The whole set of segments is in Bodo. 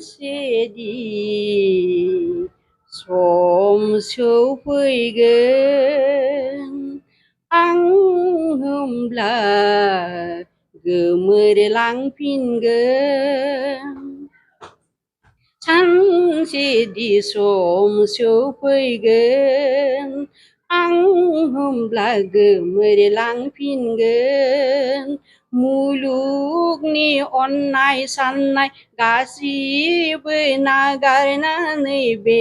सानसेदि सम सौफैगोन आं होमब्ला गोमोरलांफिनगोन सानसेदि सम सौफैगोन आं होमब्ला गोमोरलांफिनगोन मुलुगनि अननाय साननाय गासिबो नागारनानै बे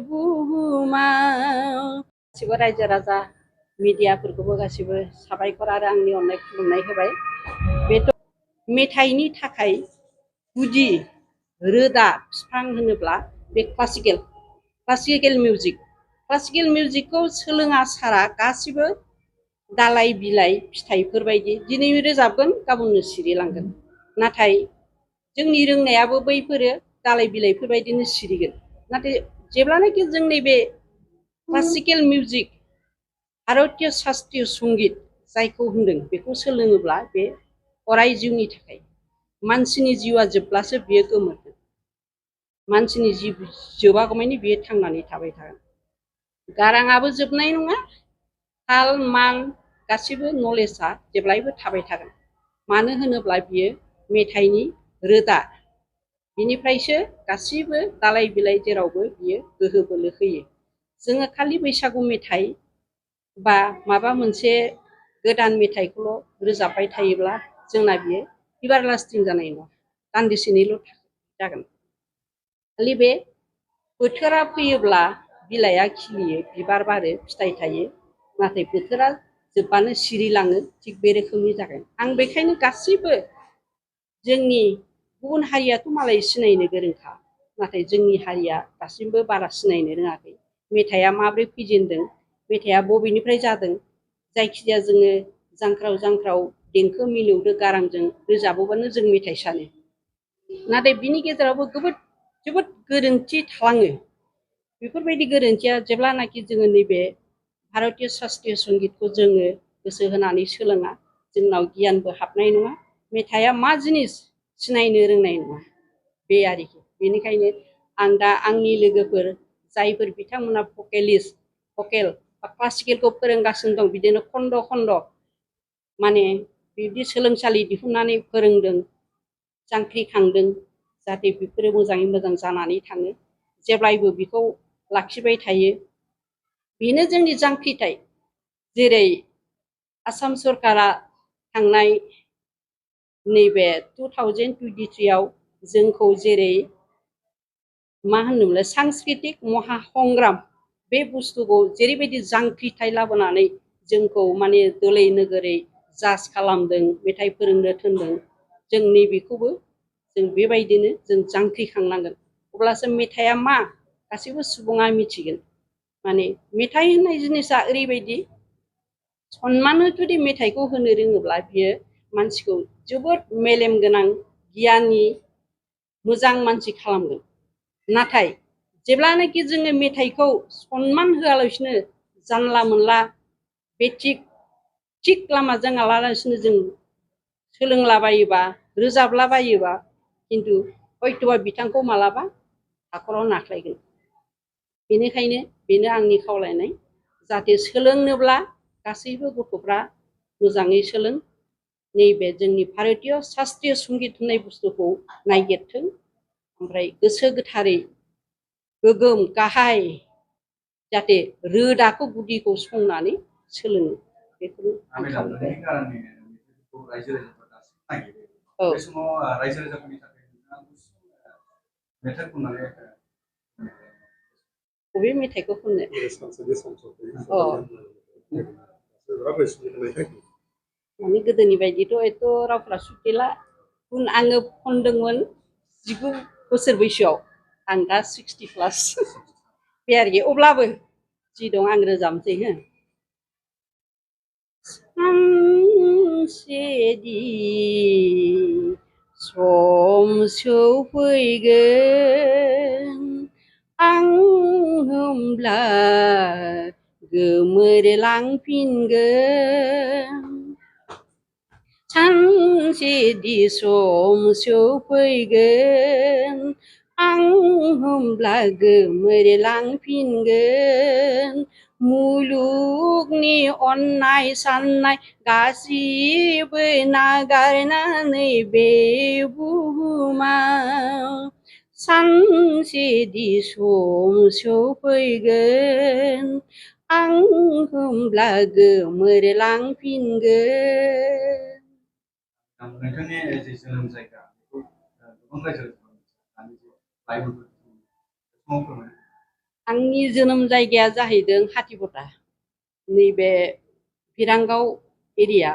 बुहुमाव गासिबो रायजो राजा मिडियाफोरखौबो गासिबो साबायखर आरो आंनि अननाय खुलुमनाय होबाय बेथ' मेथाइनि थाखाय गुदि रोदा बिफां होनोब्ला बे क्लासिकेल मिउजिकखौ सोलोङा सारा गासिबो दालाइ बिलाइ फिथाइफोरबायदि दिनै रोजाबगोन गाबोननो सिरिलांगोन नाथाय जोंनि रोंनायाबो बैफोरो दालाइ बिलाइफोरबायदिनो सिरिगोन नाथाय जेब्लानाखि जोंनि बे क्लासिकेल मिउजिक भारतीय शास्त्रीय संगीत जायखौ होनदों बेखौ सोलोङोब्ला बे अराय जिउनि थाखाय मानसिनि जिउआ जोबब्लासो बियो गोमोरगोन मानसिनि जिउ जोबागौमानि बियो थांनानै थाबाय थागोन गाराङाबो जोबनाय नङा ताल मान गासिबो नलेजआ जेब्लायबो थाबाय थागोन मानो होनोब्ला बियो मेथाइनि रोदा बिनिफ्रायसो गासिबो दालाइ बिलाइ जेरावबो बियो गोहो बोलो होयो जोङो खालि बैसागु मेथाइ बा माबा मोनसे गोदान मेथाइखौल' रोजाबबाय थायोब्ला जोंना बियो बिबार लास्टिं जानाय नङा दान्दिसेनिल' जागोन खालि बे बोथोरा फैयोब्ला बिलाइया खिलियो बिबार बारो फिथाइ थायो नाथाय बोथोरा जोबबानो सिरिलाङो थिग बे रोखोमनि जागोन आं बेखायनो गासैबो जोंनि गुबुन हारियाथ' मालाय सिनायनो गोरोंखा नाथाय जोंनि हारिया दासिमबो बारा सिनायनो रोङाखै मेथाइया माब्रै फैजेनदों मेथाइया बबेनिफ्राय जादों जायखिजाया जोङो जांख्राव देंखो मिलौदो गारांजों रोजाबोबानो जों मेथाइ सानो नाथाय बिनि गेजेरावबो जोबोद गोरोन्थि थालाङो बेफोरबायदि गोरोन्थिया जेब्लानाखि जोङो नैबे भारतीय शास्त्रीय संगीतखौ जोङो गोसो होनानै सोलोङा जोंनाव गियानबो हाबनाय नङा मेथाइया मा जिनिस सिनायनो रोंनाय नङा बे आरोखि बेनिखायनो आं दा आंनि लोगोफोर जायफोर बिथांमोना भकेल बा क्लासिकेलखौ फोरोंगासिनो दं बिदिनो खन्द' माने बिदि सोलोंसालि दिहुननानै फोरोंदों जांख्रिखांदों जाहाथे बेफोरो मोजाङै मोजां जानानै थाङो जेब्लायबो बेखौ लाखिबाय थायो बेनो जोंनि जांख्रिथाय जेरै आसाम सरकारा थांनाय नैबे 2023 आव जोंखौ जेरै मा होनोमोनलाय सांस्कृतिक महासंग्राम बे बुस्थुखौ जेरैबायदि जांख्रिथाय लाबोनानै जोंखौ माने दोलै नोगोरै जाज खालामदों मेथाइ फोरोंनो थिनदों जों नैबेखौबो जों बेबायदिनो जों जांख्रिखांनांगोन अब्लासो मेथाइया मा गासैबो सुबुङा मिथिगोन माने मेथाइ होननाय जिनिसा ओरैबायदि सनमाननो जुदि मेथाइखौ होनो रोङोब्ला बियो मानसिखौ जोबोद मेलेम गोनां गियानि मोजां मानसि खालामगोन नाथाय जेब्लानाखि जोङो मेथाइखौ सनमान होआलासिनो जानला मोनला बे थिग लामाजों आलासिनो जों सोलोंलाबायोबा रोजाबलाबायोबा खिन्थु हयथ'बा बिथांखौ मालाबा हाखराव नाख्लायगोन बेनिखायनो बेनो आंनि खावलायनाय जाहाथे सोलोंनोब्ला गासैबो गथ'फ्रा मोजाङै सोलों नैबे जोंनि भारतीय शास्त्रीय संगीत होननाय बुस्थुखौ नायगिरथों ओमफ्राय गोसो गोथारै गोगोम गाहाय जाहाथे रोदाखौ गुदिखौ संनानै सोलोङो बेखौनो आं खावलायबाय औ बबे मेथाइखौ खननो माने गोदोनि बायदिथ' एथ' रावफ्रा सुथेला आङो खनदोंमोन 19 बोसोर बैसोआव आं दा 60+ बे आरोखि अब्लाबो जि दं आं रोजाबनोसै हो सानसेदि सम सौफैगोन आं होमब्ला गोमोरलांफिनगोन सानसेदि सम सौफैगोन आं होमब्ला गोमोरलांफिनगोन मुलुगनि अननाय साननाय गासिबो नागारनानै बे बुहुमाव सानसेदि सम सफैगोन आं होमब्ला गोमोरलांफिनगोन। नोंथांनि जे जोनोम जायगा बेखौ गोबां रायजो आंनि जोनोम जायगाया जाहैदों हातिबटा नैबे बिरांगाव एरिया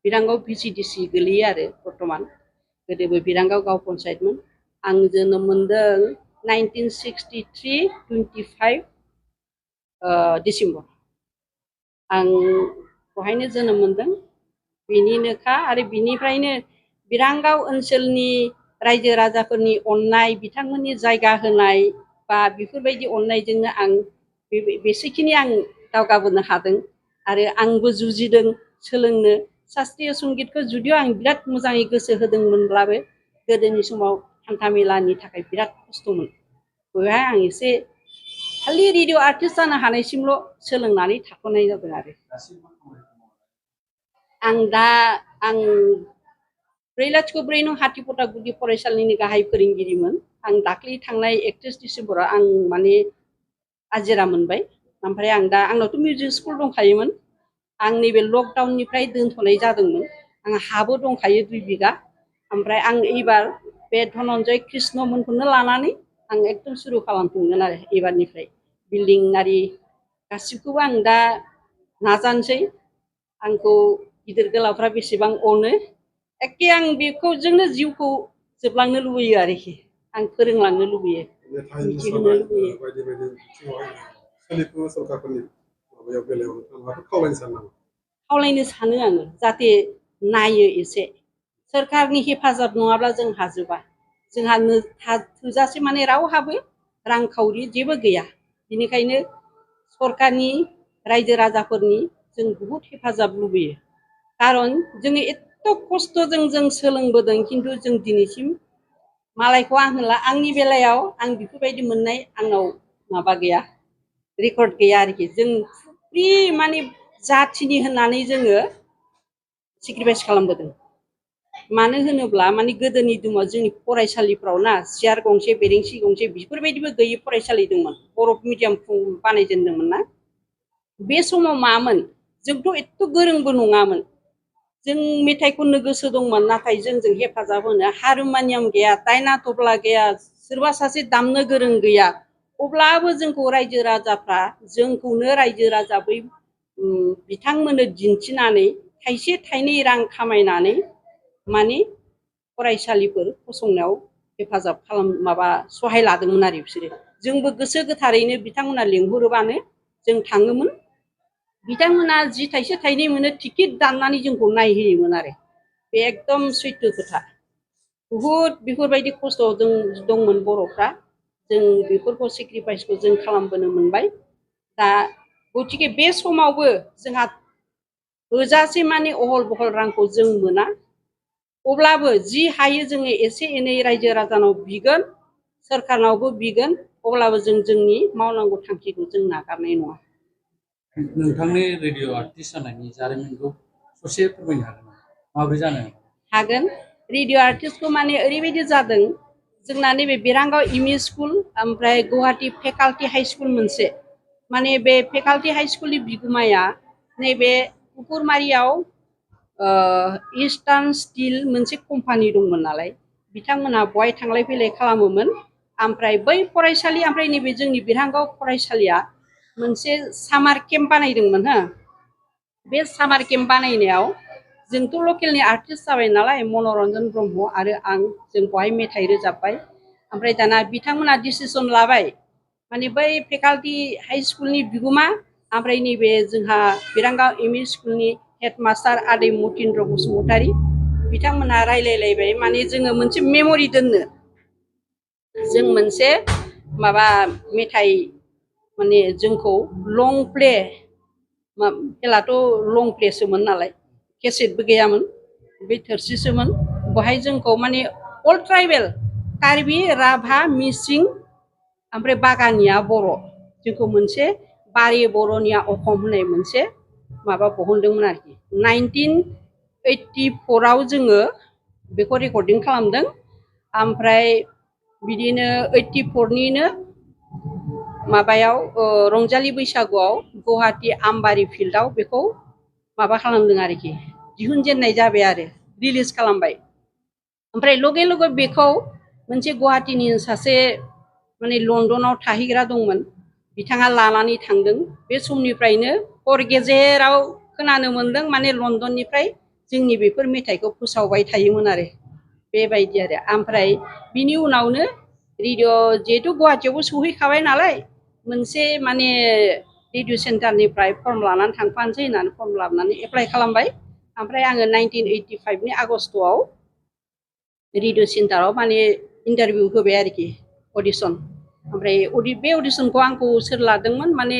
बिरांगाव भिसिडिसि गोलैयो आरो बर्तमान गोदोबो बिरांगाव गाव पन्सायतमोन आं जोनोम मोनदों 1963 25 डिसेम्बर आं बहायनो जोनोम मोनदों बेनिनोखा आरो बिनिफ्रायनो बिरांगाव ओनसोलनि रायजो राजाफोरनि अननाय बिथांमोननि जायगा होनाय बा बेफोरबायदि अननायजोंनो आं बेसेखिनि आं दावगाबोनो हादों आरो आंबो जुजिदों सोलोंनो शास्त्रीय संगीतखौ जुदिও आं बिराद मोजाङै गोसो होदोंमोनब्लाबो गोदोनि समाव हान्थामेलानि थाखाय बिराद खस्थ'मोन बेवहाय आं एसे खालि रेडिअ आर्टिस्ट जानो हानायसिमल' सोलोंनानै थाथ'नाय जादों आरो आं दा आं 4-0 नं हातिबटा गुदि फरायसालिनि गाहाय फोरोंगिरिमोन आं दाख्लै थांनाय 31 डिसेम्बराव आं माने आजिरा मोनबाय ओमफ्राय आं दा आंनावथ' मिउजिक स्कुल दंखायोमोन आं नैबे लकडाउननिफ्राय दोनथ'नाय जादोंमोन आं हाबो दंखायो 2 बिगा ओमफ्राय आं एबार बे धनन्जय कृष्णमोनखौनो लानानै आं एकदम सुरु खालामफिनगोन आरो एबारनिफ्राय बिल्डिं आरि गासिबखौबो आं दा नाजानोसै आंखौ गिदिर गोलावफ्रा बेसेबां अनो एखे आं बेखौ जोंनो जिउखौ जोबलांनो लुबैयो आरोखि आं फोरोंलांनो लुबैयो मिथिहोनो लुबैयो बायदि बायदि बिथिङावहाय सोलिफु सरकारफोरनि माबायाव बेलायाव नोंथाङा खावलायनो सानो नामा? खावलायनो सानो आङो जाहाथे नायो एसे सोरखारनि हेफाजाब नङाब्ला जों हाजोबा जोंहा थोजासे माने रावहाबो रांखावरि जेबो गैया बेनिखायनो सरकारनि रायजो राजाफोरनि जों बहुत हेफाजाब लुबैयो कारन जोङो एथ' खस्थ'जों जों सोलोंबोदों खिन्थु जों दिनैसिम मालायखौ आं होनला आंनि बेलायाव आं बेफोरबायदि मोननाय आंनाव माबा गैया रेकर्ड गैया आरोखि जों फ्रि माने जाथिनि होननानै जोङो सेक्रिफाइस खालामबोदों मानो होनोब्ला माने गोदोनि दिनाव जोंनि फरायसालिफ्राव ना सियार गंसे बेरेंसि गंसे बेफोरबायदिबो गैयै फरायसालि दंमोन बर' मिडियाम बानायजेनदोंमोन ना बे समाव मामोन जोंथ' एथ' गोरोंबो नङामोन जों मेथाइ खननो गोसो दंमोन नाथाय जोंजों हेफाजाब होनो हारमोनियाम गैया दायना तबला गैया सोरबा सासे दामनो गोरों गैया अब्लाबो जोंखौ रायजो राजाफ्रा जोंखौनो रायजो राजा बै बिथांमोननो दिन्थिनानै थाइसे थाइनै रां खामायनानै माने फरायसालिफोर फसंनायाव हेफाजाब माबा सहाय लादोंमोन आरो बिसोरो जोंबो गोसो गोथारैनो बिथांमोना लिंहरोबानो जों थाङोमोन बिथांमोना जि थाइसे थाइनै मोनो टिकेट दाननानै जोंखौ नायहोयोमोन आरो बे एकदम सैथो खोथा बुहुद बेफोरबायदि खस्थ' जों दंमोन बर'फ्रा जों बेफोरखौ सेक्रिफाइसखौ जों खालामबोनो मोनबाय दा गतिके बे समावबो जोंहा थोजासे माने अहल बहल रांखौ जों मोना अब्लाबो जि हायो जोङो एसे एनै रायजो राजानाव बिगोन सोरखारनावबो बिगोन अब्लाबो जों जोंनि मावनांगौ थांखिखौ जों नागारनाय नङा नोंथांनि रेडिअ आर्टिस्ट जानायनि जारिमिनखौ ससे फोरमायनो हागोन माबोरै जानो हागोन रेडिअ आर्टिस्टखौ माने ओरैबायदि जादों जोंना नैबे बिरांगाव एमइ स्कुल ओमफ्राय गुवाहाटी फेकाल्टी हाई स्कुल मोनसे माने बे फेकाल्टी हाई स्कुलनि बिगुमाया नैबे कुकुरमारियाव इस्टार्न स्टिल मोनसे कम्पानि दंमोन नालाय बिथांमोना बहाय थांलाय फैलाय खालामोमोन ओमफ्राय बै फरायसालि ओमफ्राय नैबे जोंनि बिरांगाव फरायसालिया मोनसे सामार केम्प बानायदोंमोन हो बे सामार केम्प बानायनायाव जोंथ' लकेलनि आर्टिस्ट जाबाय नालाय मनरन्जन ब्रह्म आरो आं जों बहाय मेथाइ रोजाबबाय ओमफ्राय दाना बिथांमोना डिसिसन लाबाय माने बै फेकाल्टी हाई स्कुलनि बिगुमा ओमफ्राय नैबे जोंहा बिरांगाव एमइ स्कुलनि हेडमास्टार आदै मतीन्द्र बसुमतारी बिथांमोना रायलायलायबाय माने जोङो मोनसे मेम'रि दोननो जों मोनसे माबा मेथाइ माने जोंखौ लं प्ले खेलाथ' लं प्लेसोमोन नालाय केसेटबो गैयामोन बे थोरसिसोमोन बहाय जोंखौ माने अल ट्राइबेल कार्बि राभा मिसिं ओमफ्राय बागानिया बर' जोंखौ मोनसे बारि बर'निया अखम होननाय मोनसे माबा बहनदोंमोन आरोखि 1984 जोङो बेखौ रेकर्डिं खालामदों ओमफ्राय बिदिनो 84 निनो माबायाव रंजालि बैसागुआव गुवाहाटी आमबारि फिल्डआव बेखौ माबा खालामदों आरोखि दिहुनजेननाय जाबाय आरो रिलिज खालामबाय ओमफ्राय लगे लगे बेखौ मोनसे गुवाहाटीनि सासे माने लण्डनाव थाहैग्रा दंमोन बिथाङा लानानै थांदों बे समनिफ्रायनो हर गेजेराव खोनानो मोनदों माने लण्डननिफ्राय जोंनि बेफोर मेथाइखौ फोसावबाय थायोमोन आरो बेबायदि आरो ओमफ्राय बिनि उनावनो रेडिअ' जिहेतु गुवाहाटीयावबो सहैखाबाय नालाय मोनसे माने रेडिअ' सेन्टारनिफ्राय फर्म लानानै थांफानोसै होननानै फर्म लानानै एप्लाइ खालामबाय ओमफ्राय आङो 1985 नि आगस्टआव रेडिअ' सेन्टाराव माने इन्टारभिउ होबाय आरोखि अडिसन ओमफ्राय बे अडिसनखौ आंखौ सोर लादोंमोन माने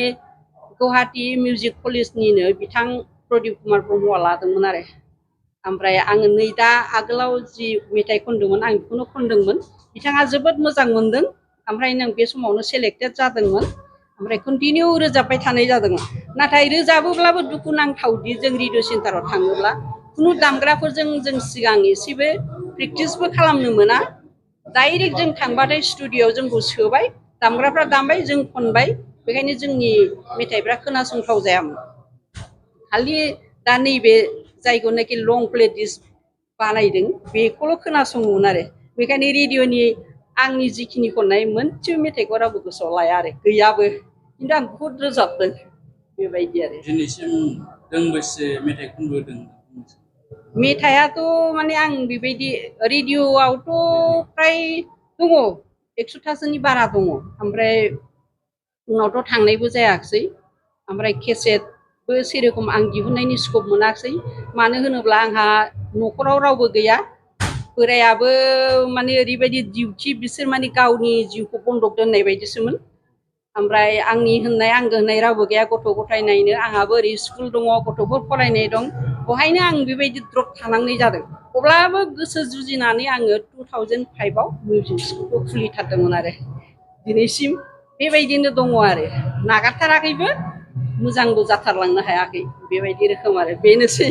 गुवाहाटी मिउजिक कलेजनिनो बिथां प्रदीप कुमार ब्रह्मआ लादोंमोन आरो ओमफ्राय आङो नै दा आगोलाव जि मेथाइ खनदोंमोन आं बेखौनो खनदोंमोन बिथाङा जोबोद मोजां मोनदों ओमफ्राय नों बे समावनो सेलेक्टेड जादोंमोन ओमफ्राय कन्टिनिउ रोजाबबाय थानाय जादोंमोन नाथाय रोजाबोब्लाबो दुखु नांथावदि जों रेडिअ' सेन्टाराव थाङोब्ला खुनु दामग्राफोरजों जों सिगां एसेबो प्रेक्टिसबो खालामनो मोना डाइरेक्ट जों थांबाथाय स्टुडिअ'आव जोंखौ सोबाय दामग्राफ्रा दामबाय जों खनबाय बेखायनो जोंनि मेथाइफ्रा खोनासंथाव जायामोन खालि दा नैबे जायखौनाखि लं प्ले डिस्क बानायदों बेखौल' खोनासङोमोन आरो बेखायनो रेडिअ'नि आंनि जिखिनि खननाय मोनसेबो मेथाइखौ रावबो गोसोआव लाया आरो गैयाबो खिन्थु आं बहुद रोजाबदों बेबायदि आरो दिनैसिम दोंबेसे मेथाइ खनबोदों मेथाइआथ' माने आं बेबायदि रेडिअ'आवथ' फ्राय दङ 100थासोनि बारा दङ ओमफ्राय उनावथ' थांनायबो जायाखिसै ओमफ्राय केसेटबो सेरखम आं दिहुननायनि स्कप मोनाखिसै मानो होनोब्ला आंहा न'खराव रावबो गैया बोरायाबो माने ओरैबायदि डिउटि बिसोर माने गावनि जिउखौ बन्दक दोननाय बायदिसोमोन ओमफ्राय आंनि होननाय आंगो होननाय रावबो गैया गथ' गथाय नायनो आंहाबो ओरै स्कुल दङ गथ'फोर फरायनाय दं बहायनो आं बेबायदि द्रप थानांनाय जादों अब्लाबो गोसो जुजिनानै आङो 2005आव मिउजिक स्कुलखौ खुलिथारदोंमोन आरो दिनैसिम बेबायदिनो दङ आरो नागारथाराखैबो मोजांबो जाथारलांनो हायाखै बेबायदि रोखोम आरो बेनोसै